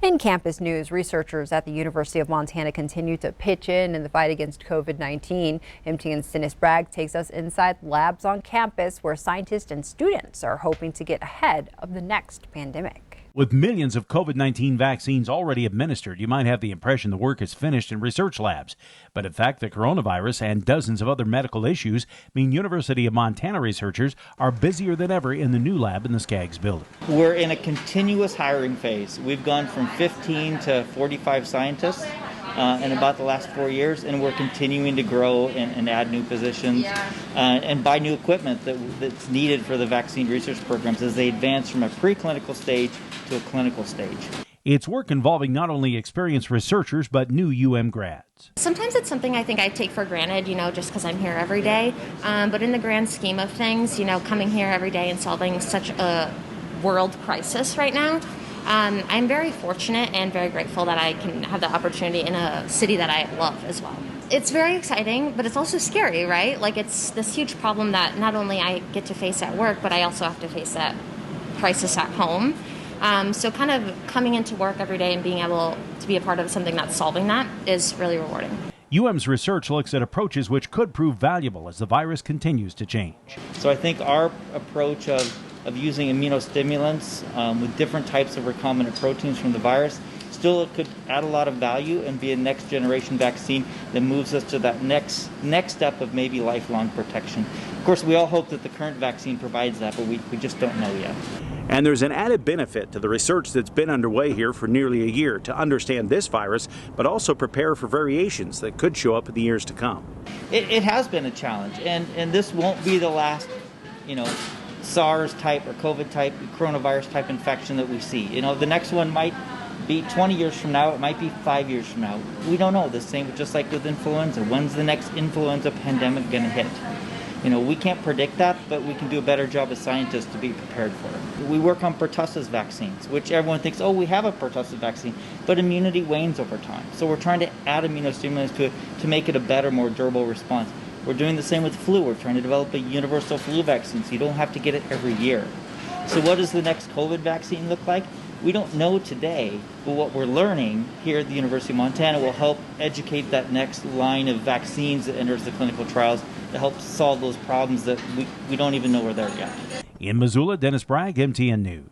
In campus news, researchers at the University of Montana continue to pitch in the fight against COVID-19. MTN's Dennis Bragg takes us inside labs on campus where scientists and students are hoping to get ahead of the next pandemic. With millions of COVID-19 vaccines already administered, you might have the impression the work is finished in research labs. But in fact, the coronavirus and dozens of other medical issues mean University of Montana researchers are busier than ever in the new lab in the Skaggs building. We're in a continuous hiring phase. We've gone from 15 to 45 scientists in about the last 4 years, and we're continuing to grow and add new positions and buy new equipment that's needed for the vaccine research programs as they advance from a preclinical stage to a clinical stage. It's work involving not only experienced researchers, but new UM grads. Sometimes it's something I think I take for granted, just because I'm here every day. But in the grand scheme of things, coming here every day and solving such a world crisis right now, I'm very fortunate and very grateful that I can have the opportunity in a city that I love as well. It's very exciting, but it's also scary, right? Like, it's this huge problem that not only I get to face at work, but I also have to face that crisis at home. So kind of coming into work every day and being able to be a part of something that's solving that is really rewarding. UM's research looks at approaches which could prove valuable as the virus continues to change. So I think our approach of using immunostimulants with different types of recombinant proteins from the virus still could add a lot of value and be a next generation vaccine that moves us to that next step of maybe lifelong protection. Of course, we all hope that the current vaccine provides that, but we just don't know yet. And there's an added benefit to the research that's been underway here for nearly a year to understand this virus, but also prepare for variations that could show up in the years to come. It has been a challenge, and this won't be the last, SARS type or COVID type, coronavirus type infection that we see. The next one might be 20 years from now, it might be 5 years from now. We don't know. The same, just like with influenza. When's the next influenza pandemic going to hit? We can't predict that, but we can do a better job as scientists to be prepared for it. We work on pertussis vaccines, which everyone thinks, we have a pertussis vaccine, but immunity wanes over time. So we're trying to add immunostimulants to it to make it a better, more durable response. We're doing the same with flu. We're trying to develop a universal flu vaccine so you don't have to get it every year. So what does the next COVID vaccine look like? We don't know today, but what we're learning here at the University of Montana will help educate that next line of vaccines that enters the clinical trials to help solve those problems that we don't even know are there yet. In Missoula, Dennis Bragg, MTN News.